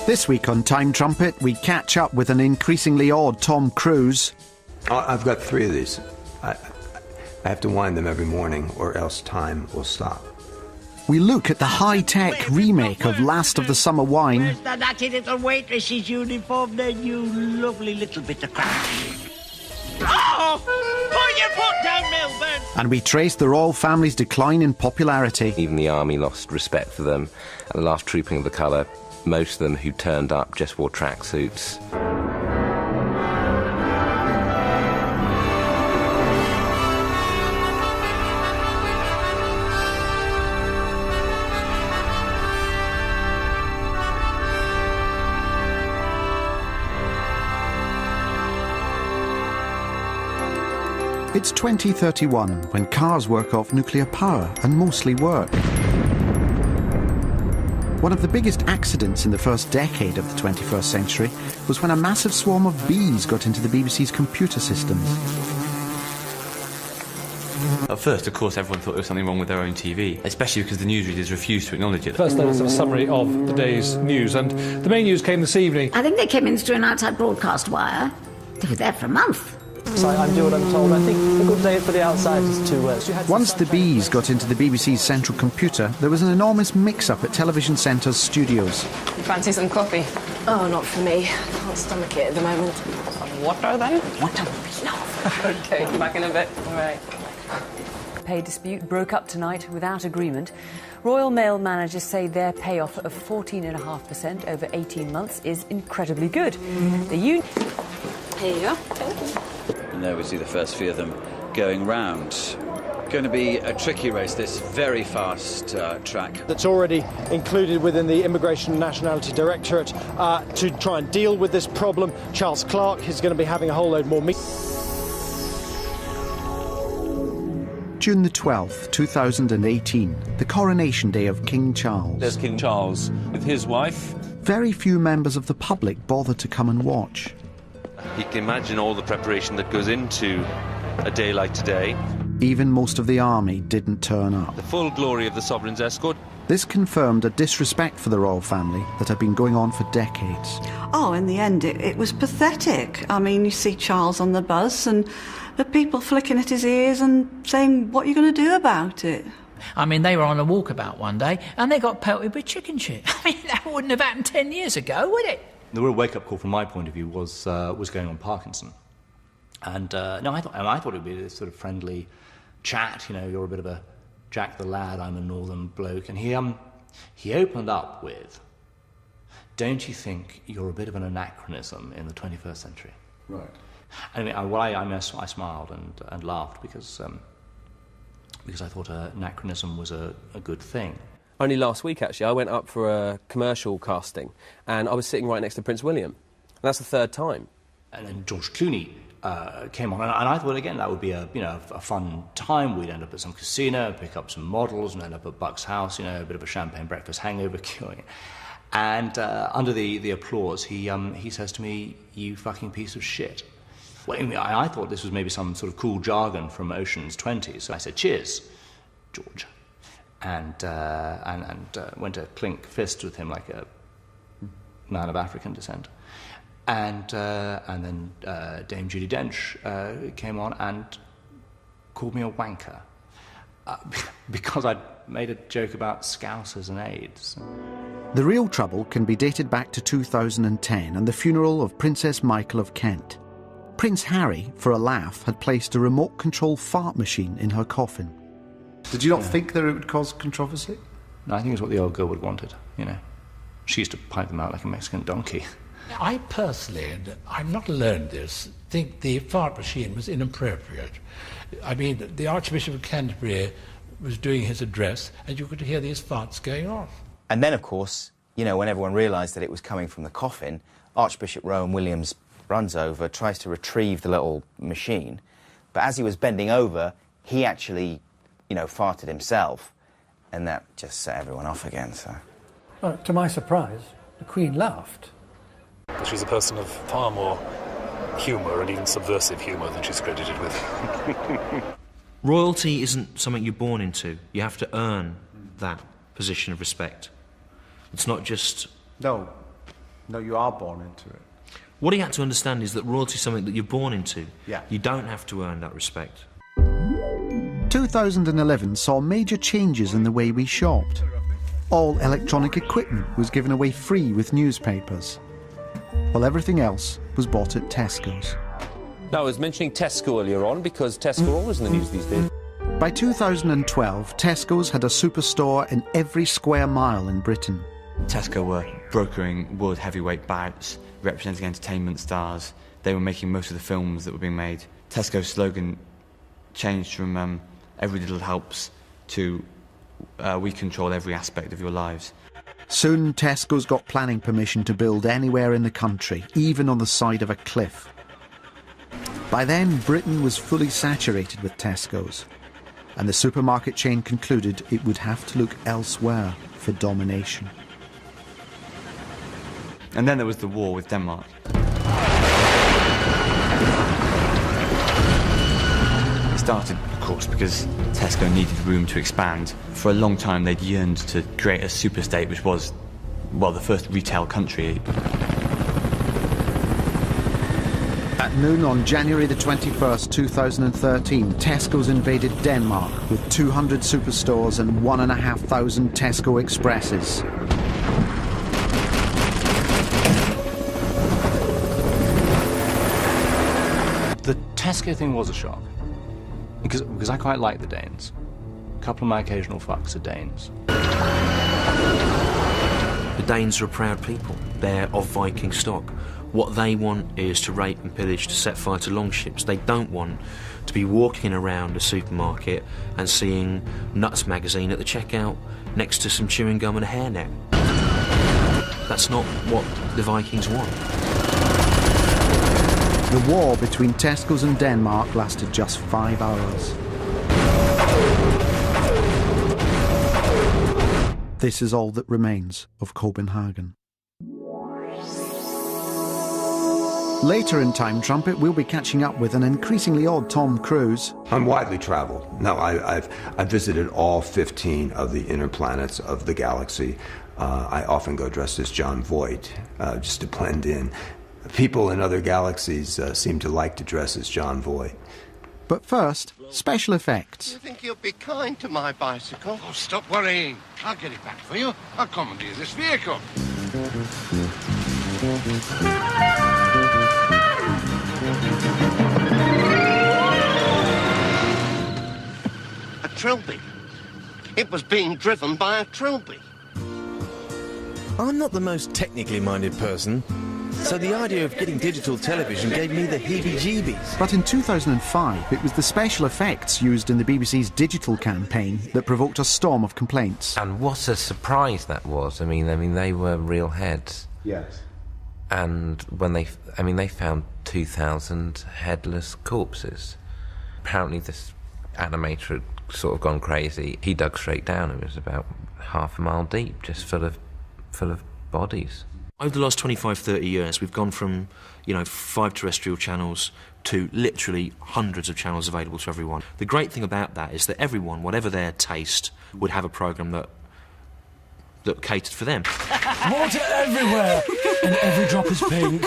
This week on Time Trumpet, we catch up with an increasingly odd Tom Cruise. I've got 3 of these. I have to wind them every morning or else time will stop. We look at the high-tech remake of Last of the Summer Wine. Where's that natty little waitress's uniform then, you lovely little bit of crap? Oh! Put your foot down, Milburn! And we trace the royal family's decline in popularity. Even the army lost respect for them. At the last trooping of the colour, most of them who turned up just wore tracksuits. It's 2031, when cars work off nuclear power, and mostly work. One of the biggest accidents in the first decade of the 21st century was when a massive swarm of bees got into the BBC's computer systems. At first, of course, everyone thought there was something wrong with their own TV, especially because the newsreaders refused to acknowledge it. First, there was a summary of the day's news, and the main news came this evening. I think they came in through an outside broadcast wire. They were there for a month. So I'm doing what I'm told. I think a good day for the outsiders to... Once the bees got into the BBC's central computer, there was an enormous mix-up at Television Centre's studios. You fancy some coffee? Oh, not for me. I can't stomach it at the moment. Water, then? Water, no. OK, back in a bit. All right. Pay dispute broke up tonight without agreement. Royal Mail managers say their payoff of 14.5% over 18 months is incredibly good. The union... Here you are. And there we see the first few of them going round. Going to be a tricky race, this very fast track. That's already included within the Immigration and Nationality Directorate to try and deal with this problem. Charles Clarke is going to be having a whole load more meetings. June the 12th, 2018, the coronation day of King Charles. There's King Charles with his wife. Very few members of the public bothered to come and watch. You can imagine all the preparation that goes into a day like today. Even most of the army didn't turn up. The full glory of the Sovereign's escort. This confirmed a disrespect for the royal family that had been going on for decades. Oh, in the end, it was pathetic. I mean, you see Charles on the bus and the people flicking at his ears and saying, what are you going to do about it? I mean, they were on a walkabout one day and they got pelted with chicken shit. I mean, that wouldn't have happened 10 years ago, would it? The real wake-up call from my point of view was going on Parkinson. And I thought it would be this sort of friendly chat. You know, you're a bit of a Jack the Lad, I'm a northern bloke. And he opened up with, don't you think you're a bit of an anachronism in the 21st century? Right. And I smiled and laughed because I thought anachronism was a good thing. Only last week, actually, I went up for a commercial casting, and I was sitting right next to Prince William. And that's the third time. And then George Clooney came on, and I thought, again, that would be a fun time. We'd end up at some casino, pick up some models, and end up at Buck's house, you know, a bit of a champagne breakfast hangover curing. And under the applause, he says to me, "You fucking piece of shit." Well, I thought this was maybe some sort of cool jargon from Ocean's 20, so I said, "Cheers, George." And went to clink fists with him like a man of African descent. And then Dame Judi Dench came on and called me a wanker because I'd made a joke about Scousers and AIDS. The real trouble can be dated back to 2010 and the funeral of Princess Michael of Kent. Prince Harry, for a laugh, had placed a remote-control fart machine in her coffin. Did you not think that it would cause controversy? No, I think it's what the old girl would have wanted, you know. She used to pipe them out like a Mexican donkey. I personally, and I'm not alone in this, think the fart machine was inappropriate. I mean, the Archbishop of Canterbury was doing his address and you could hear these farts going off. And then, of course, you know, when everyone realised that it was coming from the coffin, Archbishop Rowan Williams runs over, tries to retrieve the little machine, but as he was bending over, he actually, you know, farted himself, and that just set everyone off again, so... Well, to my surprise, the Queen laughed. She's a person of far more humour and even subversive humour than she's credited with. Royalty isn't something you're born into. You have to earn that position of respect. It's not just... No. No, you are born into it. What he had to understand is that royalty is something that you're born into. Yeah. You don't have to earn that respect. 2011 saw major changes in the way we shopped. All electronic equipment was given away free with newspapers, while everything else was bought at Tesco's. Now, I was mentioning Tesco earlier on because Tesco are always in the news these days. By 2012, Tesco's had a superstore in every square mile in Britain. Tesco were brokering world heavyweight bouts, representing entertainment stars. They were making most of the films that were being made. Tesco's slogan changed from every little helps to we control every aspect of your lives. Soon, Tesco's got planning permission to build anywhere in the country, even on the side of a cliff. By then, Britain was fully saturated with Tesco's, and the supermarket chain concluded it would have to look elsewhere for domination. And then there was the war with Denmark. It started, of course, because Tesco needed room to expand. For a long time, they'd yearned to create a superstate, which was, well, the first retail country. At noon on January the 21st, 2013, Tesco's invaded Denmark with 200 superstores and 1,500 Tesco Expresses. The Tesco thing was a shock, because I quite like the Danes. A couple of my occasional fucks are Danes. The Danes are a proud people. They're of Viking stock. What they want is to rape and pillage, to set fire to longships. They don't want to be walking around a supermarket and seeing Nuts magazine at the checkout next to some chewing gum and a hairnet. That's not what the Vikings want. The war between Tesco's and Denmark lasted just 5 hours. This is all that remains of Copenhagen. Later in Time Trumpet, we'll be catching up with an increasingly odd Tom Cruise. I'm widely traveled. No, I've visited all 15 of the inner planets of the galaxy. I often go dressed as John Voight, just to blend in. People in other galaxies seem to like to dress as John Voight. But first, special effects. You think you'll be kind to my bicycle? Oh, stop worrying. I'll get it back for you. I'll commandeer this vehicle. A trilby. It was being driven by a trilby. I'm not the most technically minded person, so the idea of getting digital television gave me the heebie-jeebies. But in 2005, it was the special effects used in the BBC's digital campaign that provoked a storm of complaints. And what a surprise that was. I mean, they were real heads. Yes. And when they found 2,000 headless corpses. Apparently this animator had sort of gone crazy. He dug straight down. It was about half a mile deep, just full of bodies. Over the last 25, 30 years, we've gone from, 5 terrestrial channels to literally hundreds of channels available to everyone. The great thing about that is that everyone, whatever their taste, would have a programme that catered for them. Water everywhere, and every drop is pink.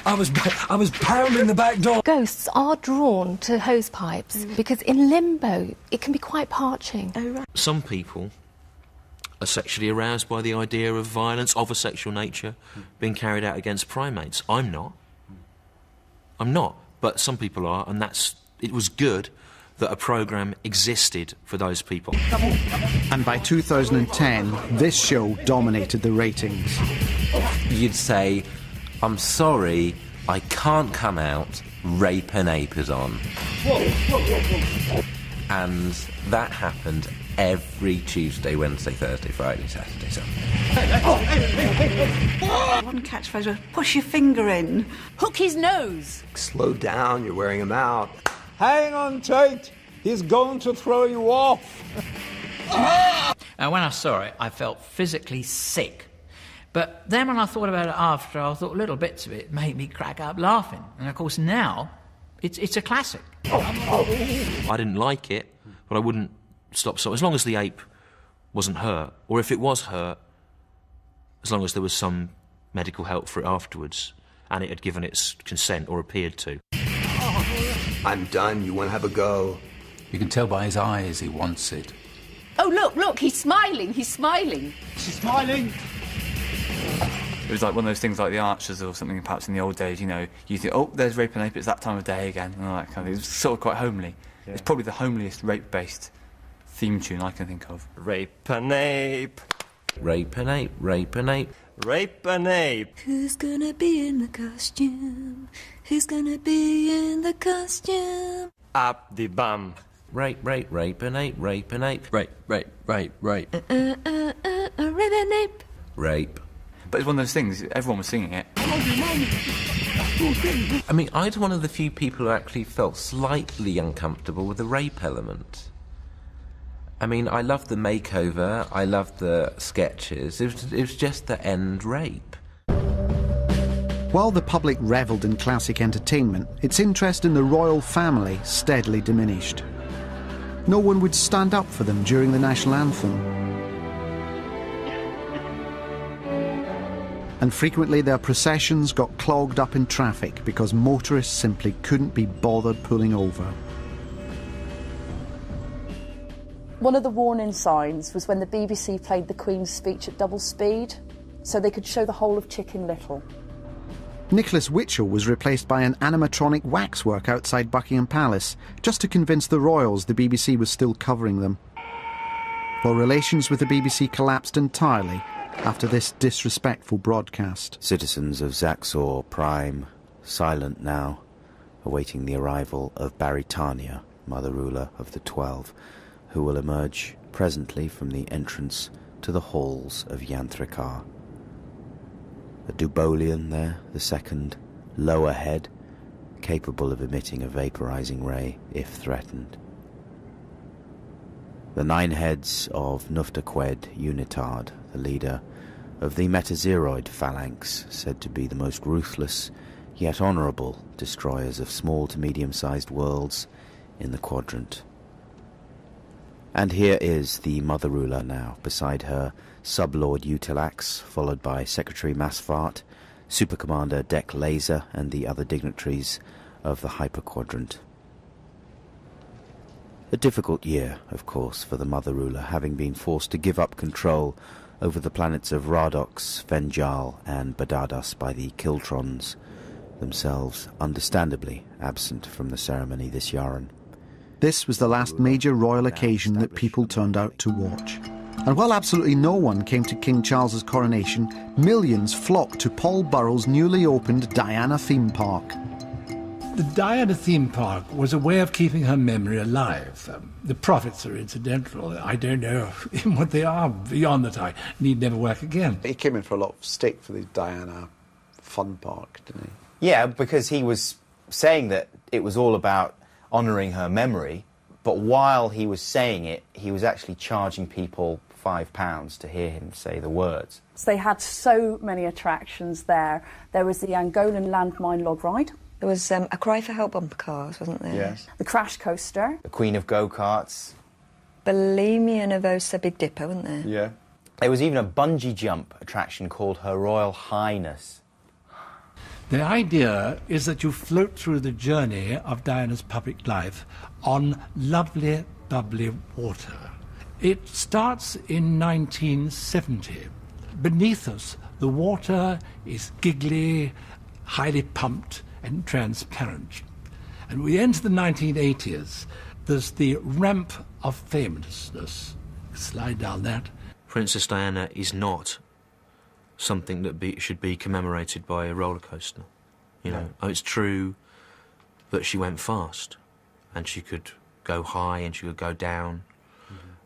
I was pounding the back door. Ghosts are drawn to hose pipes because in limbo it can be quite parching. Oh, right. Some people are sexually aroused by the idea of violence of a sexual nature being carried out against primates. I'm not. But some people are, and it was good that a programme existed for those people. And by 2010, this show dominated the ratings. You'd say, I'm sorry, I can't come out, Rape and Ape is on. And that happened every Tuesday, Wednesday, Thursday, Friday, Saturday, Sunday. One catchphrase was, push your finger in. Hook his nose. Slow down, you're wearing him out. Hang on tight, he's going to throw you off. And when I saw it, I felt physically sick. But then when I thought about it after, I thought little bits of it made me crack up laughing. And of course now, it's a classic. I didn't like it, but I wouldn't stop. So as long as the ape wasn't hurt, or if it was hurt, as long as there was some medical help for it afterwards, and it had given its consent or appeared to. I'm done. You want to have a go? You can tell by his eyes he wants it. Oh, look, he's smiling, he's smiling. She's smiling. It was like one of those things like the Archers or something, perhaps in the old days, you know, you think, oh, there's Rape and Ape, it's that time of day again, and all that kind of thing. It was sort of quite homely. Yeah. It's probably the homeliest rape-based theme tune I can think of. Rape and Ape. Rape and Ape, Rape and Ape. Rape and Ape. Who's gonna be in the costume? Who's gonna be in the costume? Up the bum. Rape, rape, rape and ape, rape and ape. Rape, rape, rape, rape. Rape and ape. Rape. But it's one of those things, everyone was singing it. I mean, I was one of the few people who actually felt slightly uncomfortable with the rape element. I mean, I loved the makeover, I loved the sketches, it was just the end rape. While the public revelled in classic entertainment, its interest in the royal family steadily diminished. No one would stand up for them during the national anthem. And frequently their processions got clogged up in traffic because motorists simply couldn't be bothered pulling over. One of the warning signs was when the BBC played the Queen's speech at double speed, so they could show the whole of Chicken Little. Nicholas Witchell was replaced by an animatronic waxwork outside Buckingham Palace, just to convince the royals the BBC was still covering them. While relations with the BBC collapsed entirely after this disrespectful broadcast. Citizens of Zaxor Prime, silent now, awaiting the arrival of Baritania, mother ruler of the 12, who will emerge presently from the entrance to the halls of Yantrikar. A Dubolian there, the second, lower head, capable of emitting a vaporizing ray if threatened. The 9 heads of Nuftaqued Unitard, the leader of the Metazeroid phalanx, said to be the most ruthless yet honourable destroyers of small to medium-sized worlds in the quadrant. And here is the mother ruler now, beside her Sublord Utilax, followed by Secretary Masfart, Super Commander Dek Laser, and the other dignitaries of the Hyperquadrant. A difficult year, of course, for the mother ruler, having been forced to give up control over the planets of Radox, Venjal, and Badadas by the Kiltrons, themselves understandably absent from the ceremony this Yaran. This was the last major royal occasion that people turned out to watch. And while absolutely no one came to King Charles's coronation, millions flocked to Paul Burrell's newly opened Diana theme park. The Diana theme park was a way of keeping her memory alive. The profits are incidental. I don't know what they are beyond that I need never work again. He came in for a lot of stick for the Diana fun park, didn't he? Yeah, because he was saying that it was all about honouring her memory, but while he was saying it, he was actually charging people £5 to hear him say the words. So they had so many attractions there. There was the Angolan landmine log ride. There was a cry for help bumper cars, wasn't there? Yes. The crash coaster. The Queen of Go-Karts. Bulimia Nervosa Big Dipper, wasn't there? Yeah. There was even a bungee jump attraction called Her Royal Highness. The idea is that you float through the journey of Diana's public life on lovely, bubbly water. It starts in 1970. Beneath us, the water is giggly, highly pumped and transparent. And we enter the 1980s. There's the ramp of famousness. Slide down that. Princess Diana is not something that should be commemorated by a roller coaster. You know, it's true that she went fast, and she could go high and she could go down,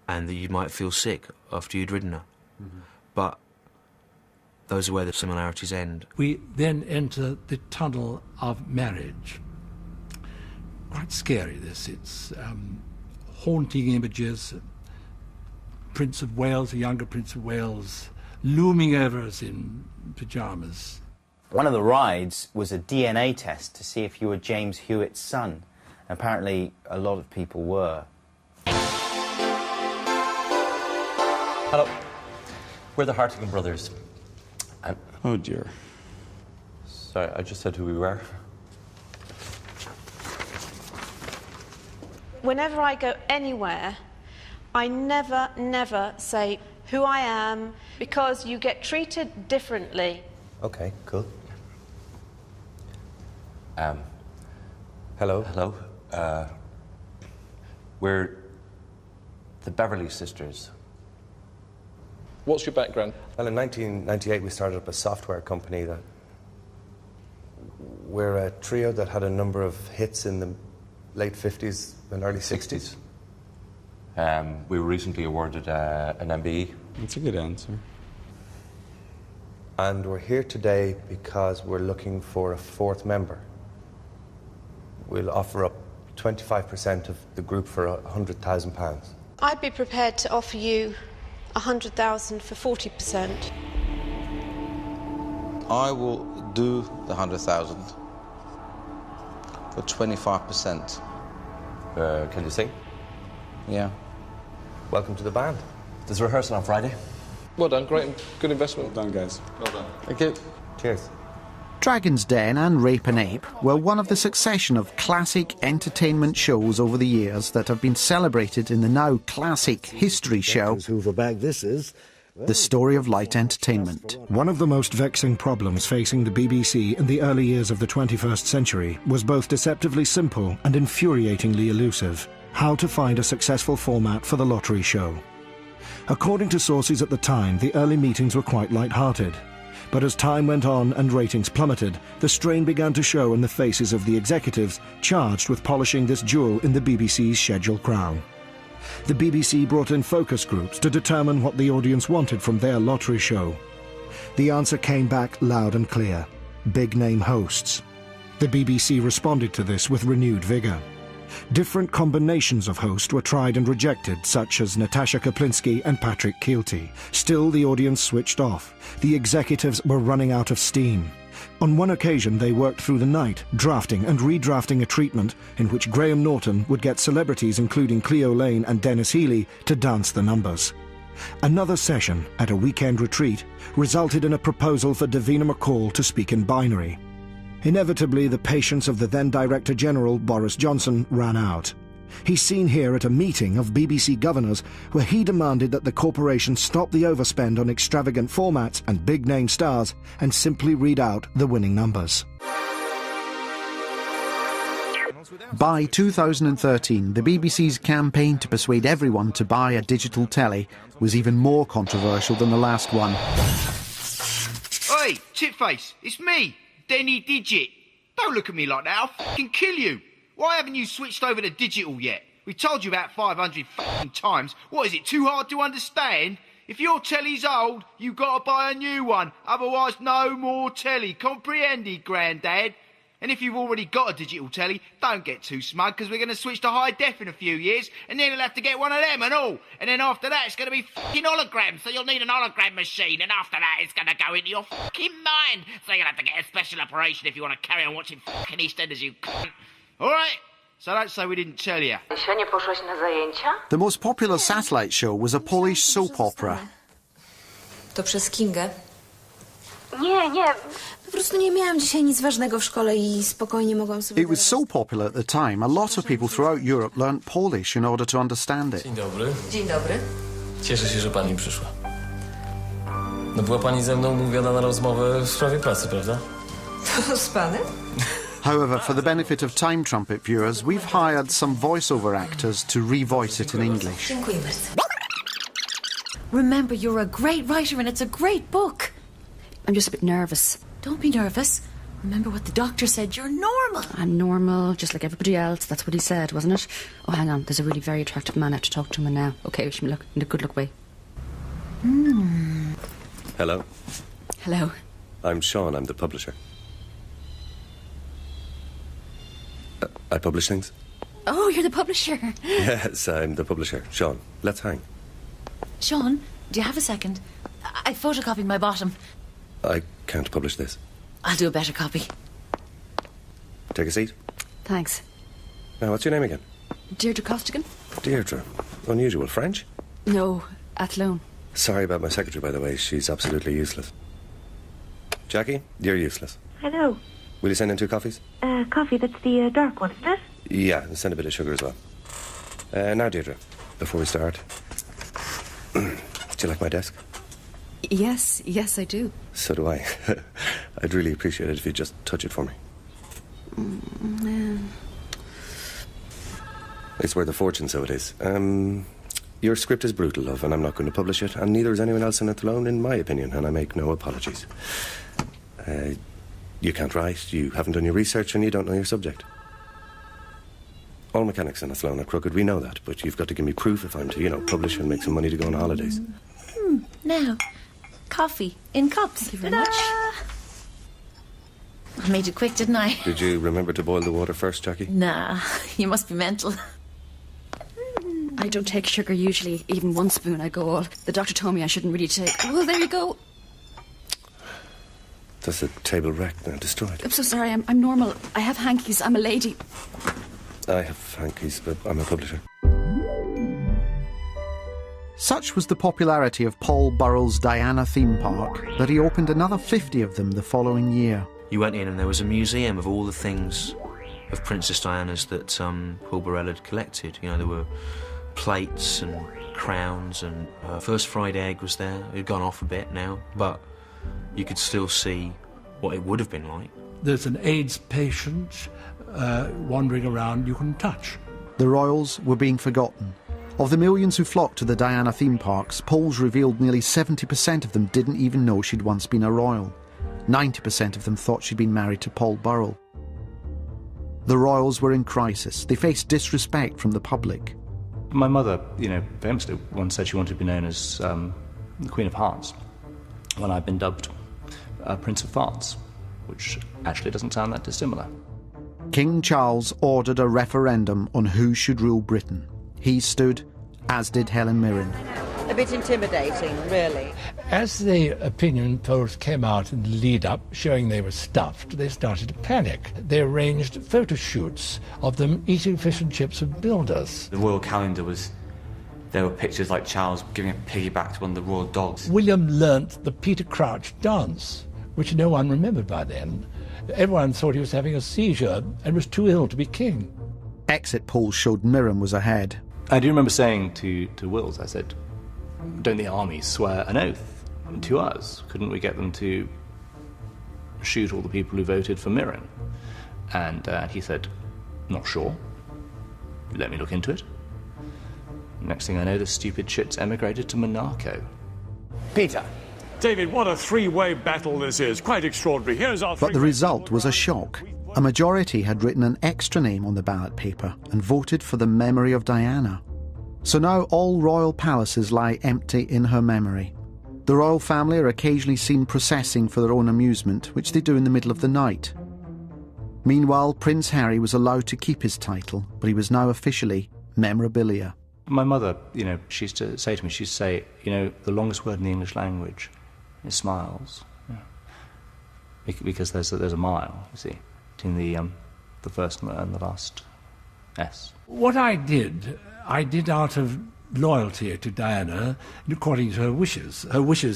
and that you might feel sick after you'd ridden her. But those are where the similarities end. We then enter the tunnel of marriage. Quite scary, this. It's haunting images. Prince of Wales, a younger Prince of Wales, looming over us in pyjamas. One of the rides was a DNA test to see if you were James Hewitt's son. Apparently, a lot of people were. Hello. We're the Hartigan brothers. Oh dear. Sorry, I just said who we were. Whenever I go anywhere, I never say who I am, because you get treated differently. Okay, cool. Hello. Hello. We're the Beverly Sisters. What's your background? Well, in 1998 we started up a software company that... We're a trio that had a number of hits in the late 50s and early 60s. We were recently awarded an MBE. That's a good answer. And we're here today because we're looking for a fourth member. We'll offer up 25% of the group for £100,000. I'd be prepared to offer you 100,000 for 40%. I will do the 100,000 for 25%. Can you sing? Yeah. Welcome to the band. There's rehearsal on Friday. Well done, great, good investment. Well done, guys. Well done. Thank you. Cheers. Dragon's Den and Rape and Ape were one of the succession of classic entertainment shows over the years that have been celebrated in the now classic history show, This is The Story of Light Entertainment. One of the most vexing problems facing the BBC in the early years of the 21st century was both deceptively simple and infuriatingly elusive: how to find a successful format for the lottery show. According to sources at the time, the early meetings were quite light-hearted. But as time went on and ratings plummeted, the strain began to show in the faces of the executives charged with polishing this jewel in the BBC's scheduled crown. The BBC brought in focus groups to determine what the audience wanted from their lottery show. The answer came back loud and clear: big-name hosts. The BBC responded to this with renewed vigour. Different combinations of hosts were tried and rejected, such as Natasha Kaplinsky and Patrick Kielty. Still, the audience switched off. The executives were running out of steam. On one occasion, they worked through the night, drafting and redrafting a treatment in which Graham Norton would get celebrities including Cleo Lane and Dennis Healey to dance the numbers. Another session, at a weekend retreat, resulted in a proposal for Davina McCall to speak in binary. Inevitably, the patience of the then Director General, Boris Johnson, ran out. He's seen here at a meeting of BBC governors where he demanded that the corporation stop the overspend on extravagant formats and big-name stars and simply read out the winning numbers. By 2013, the BBC's campaign to persuade everyone to buy a digital telly was even more controversial than the last one. Oi, Chipface, it's me, Denny Digit. Don't look at me like that, I'll fucking kill you. Why haven't you switched over to digital yet? We told you about 500 fucking times. What, is it too hard to understand? If your telly's old, you gotta buy a new one. Otherwise, no more telly. Comprehended, Grandad? And if you've already got a digital telly, don't get too smug, because we're going to switch to high def in a few years, and then you'll have to get one of them and all. And then after that, it's going to be fucking holograms, so you'll need an hologram machine, and after that, it's going to go into your fucking mind. So you'll have to get a special operation if you want to carry on watching fucking EastEnders, you cunt. All right? So don't say we didn't tell you. The most popular satellite show was a Polish soap opera. To przez Kingę. Nie. Po prostu nie miałam dzisiaj nic ważnego w szkole I spokojnie mogłam sobie... It was so popular at the time, a lot of people throughout Europe learnt Polish in order to understand it. Dzień dobry. Dzień dobry. Cieszę się, że pani przyszła. No była pani ze mną umówiona na rozmowę w sprawie pracy, prawda? Z panem? However, for the benefit of Time Trumpet viewers, we've hired some voiceover actors to revoice it in English. Dziękuję bardzo. Remember, you're a great writer and it's a great book. I'm just a bit nervous. Don't be nervous. Remember what the doctor said. You're normal. I'm normal, just like everybody else. That's what he said, wasn't it? Oh, hang on. There's a really very attractive man. I have to talk to him now. Okay, wish me luck. In a good luck way. Hello. Hello. I'm Sean. I'm the publisher. I publish things? Oh, you're the publisher. Yes, I'm the publisher. Sean, let's hang. Sean, do you have a second? I photocopied my bottom. I can't publish this. I'll do a better copy. Take a seat. Thanks. Now, what's your name again? Deirdre Costigan? Deirdre. Unusual. French? No, Athlone. Sorry about my secretary, by the way. She's absolutely useless. Jackie, you're useless. Hello. Will you send in 2 coffees? Coffee, that's the dark one, isn't it? Yeah, send a bit of sugar as well. Now, Deirdre, before we start, do you like my desk? Yes, I do. So do I. I'd really appreciate it if you'd just touch it for me. It's worth a fortune, so it is. Your script is brutal, love, and I'm not going to publish it, and neither is anyone else in it alone, in my opinion, and I make no apologies. You can't write, you haven't done your research, and you don't know your subject. All mechanics in Athlone are crooked, we know that, but you've got to give me proof if I'm to, publish and make some money to go on holidays. Now, coffee in cups. Thank you very much. I made it quick, didn't I? Did you remember to boil the water first, Jackie? Nah, you must be mental. I don't take sugar usually, even 1 spoon I go all. The doctor told me I shouldn't really take. Oh, there you go. That's the table wrecked now, destroyed. I'm so sorry, I'm normal. I have hankies, I'm a lady. I have hankies, but I'm a publisher. Such was the popularity of Paul Burrell's Diana theme park that he opened another 50 of them the following year. You went in and there was a museum of all the things of Princess Diana's that Paul Burrell had collected. There were plates and crowns, and her first fried egg was there. It had gone off a bit now, but you could still see what it would have been like. There's an AIDS patient wandering around you can touch. The royals were being forgotten. Of the millions who flocked to the Diana theme parks, polls revealed nearly 70% of them didn't even know she'd once been a royal. 90% of them thought she'd been married to Paul Burrell. The royals were in crisis. They faced disrespect from the public. My mother, famously once said she wanted to be known as the Queen of Hearts, when I've been dubbed Prince of Farts, which actually doesn't sound that dissimilar. King Charles ordered a referendum on who should rule Britain. He stood, as did Helen Mirren. A bit intimidating, really. As the opinion polls came out in the lead-up, showing they were stuffed, they started to panic. They arranged photo shoots of them eating fish and chips with builders. The royal calendar there were pictures like Charles giving a piggyback to one of the royal dogs. William learnt the Peter Crouch dance, which no one remembered by then. Everyone thought he was having a seizure and was too ill to be king. Exit polls showed Mirren was ahead. I do remember saying to Wills, I said, don't the army swear an oath to us? Couldn't we get them to shoot all the people who voted for Mirren? And he said, not sure. Let me look into it. Next thing I know, the stupid shits emigrated to Monaco. Peter. David, what a 3-way battle this is. Quite extraordinary. Here's our But the result was a shock. A majority had written an extra name on the ballot paper and voted for the memory of Diana. So now all royal palaces lie empty in her memory. The royal family are occasionally seen processing for their own amusement, which they do in the middle of the night. Meanwhile, Prince Harry was allowed to keep his title, but he was now officially memorabilia. My mother, she used to say to me, the longest word in the English language is smiles. Yeah. Because there's a mile, you see, between the first and the last S. What I did out of loyalty to Diana, according to her wishes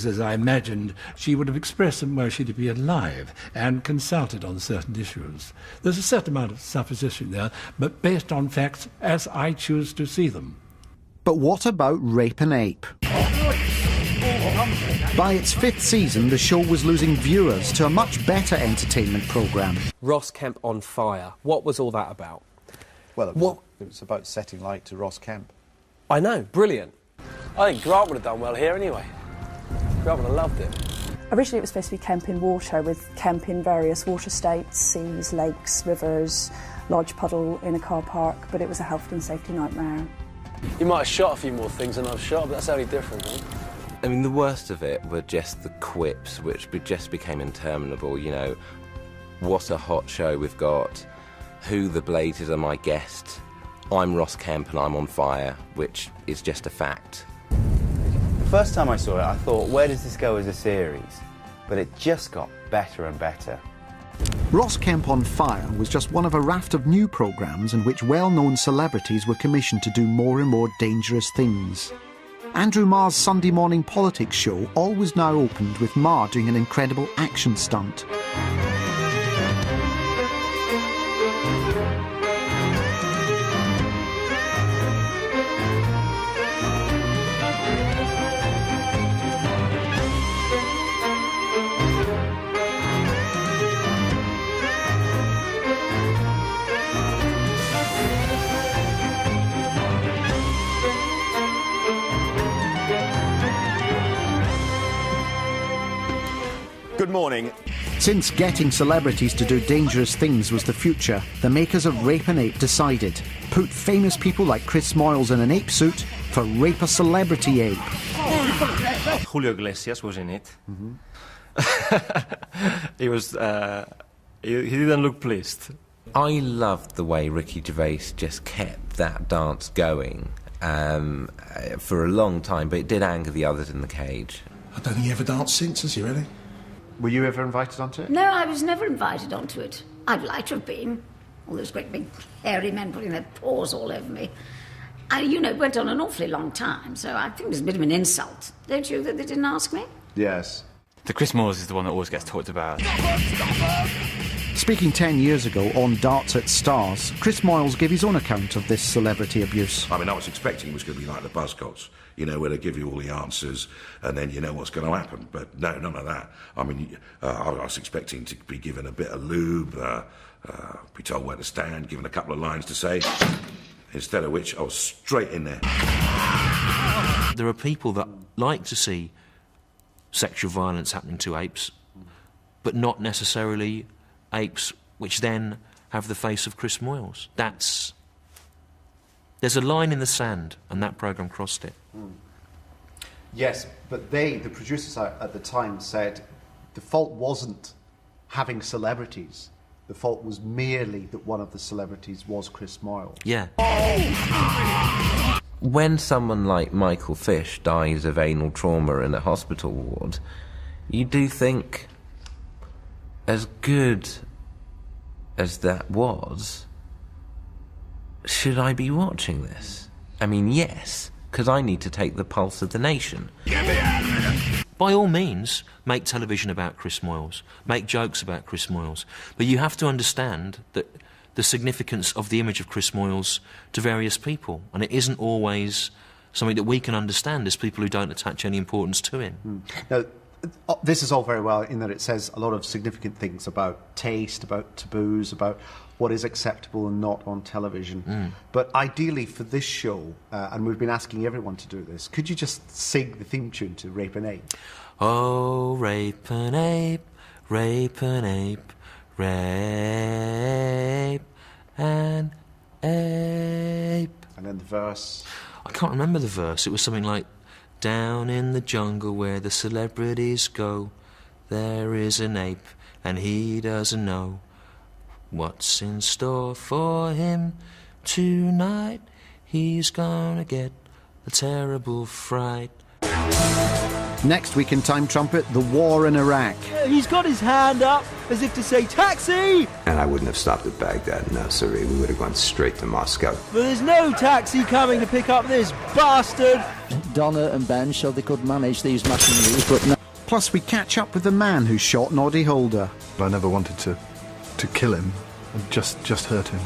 as I imagined she would have expressed them were she to be alive, and consulted on certain issues. There's a certain amount of supposition there, but based on facts as I choose to see them. But what about Rape and Ape? By its 5th season, the show was losing viewers to a much better entertainment programme. Ross Kemp on Fire. What was all that about? Well, it was about setting light to Ross Kemp. I know, brilliant. I think Grant would have done well here anyway. Grant would have loved it. Originally it was supposed to be Kemp in water, with Kemp in various water states, seas, lakes, rivers, lodge puddle in a car park, but it was a health and safety nightmare. You might have shot a few more things than I've shot, but that's only different, right? I mean, the worst of it were just the quips, which just became interminable. What a hot show we've got. Who the Blazes are my guest. I'm Ross Kemp and I'm on fire, which is just a fact. The first time I saw it, I thought, where does this go as a series? But it just got better and better. Ross Kemp on Fire was just one of a raft of new programmes in which well-known celebrities were commissioned to do more and more dangerous things. Andrew Marr's Sunday morning politics show always now opened with Marr doing an incredible action stunt. Good morning. Since getting celebrities to do dangerous things was the future, the makers of Rape and Ape decided, put famous people like Chris Moyles in an ape suit for Rape a Celebrity Ape. Julio Iglesias was in it. He was. He didn't look pleased. I loved the way Ricky Gervais just kept that dance going for a long time, but it did anger the others in the cage. I don't think he ever danced since, has he, really? Were you ever invited onto it? No, I was never invited onto it. I'd like to have been. All those great big hairy men putting their paws all over me. It went on an awfully long time, so I think it was a bit of an insult. Don't you, that they didn't ask me? Yes. The Chris Moyles is the one that always gets talked about. Speaking 10 years ago on Darts at Stars, Chris Moyles gave his own account of this celebrity abuse. I mean, I was expecting it was going to be like the Buzzcocks, where they give you all the answers and then you know what's going to happen. But no, none of that. I mean, I was expecting to be given a bit of lube, be told where to stand, given a couple of lines to say, instead of which I was straight in there. There are people that like to see sexual violence happening to apes, but not necessarily apes which then have the face of Chris Moyles. There's a line in the sand, and that programme crossed it. Yes, but the producers at the time said the fault wasn't having celebrities. The fault was merely that one of the celebrities was Chris Moyles. Yeah. When someone like Michael Fish dies of anal trauma in a hospital ward, you do think, as good as that was, should I be watching this? I mean, yes, because I need to take the pulse of the nation. By all means, make television about Chris Moyles, make jokes about Chris Moyles, but you have to understand that the significance of the image of Chris Moyles to various people, and it isn't always something that we can understand as people who don't attach any importance to him. Now, this is all very well in that it says a lot of significant things about taste, about taboos, about what is acceptable and not on television. But ideally for this show, and we've been asking everyone to do this, could you just sing the theme tune to Rape and Ape? Oh, rape an ape, rape an ape, rape an ape. And then the verse. I can't remember the verse. It was something like, down in the jungle where the celebrities go, there is an ape, and he doesn't know what's in store for him tonight. He's gonna get a terrible fright. Next week in Time Trumpet, the war in Iraq. He's got his hand up as if to say, taxi! And I wouldn't have stopped at Baghdad, no, sirree. We would have gone straight to Moscow. But there's no taxi coming to pick up this bastard! Donna and Ben showed they could manage these machineries, but no. Plus, we catch up with the man who shot Noddy Holder. I never wanted to kill him, I just hurt him.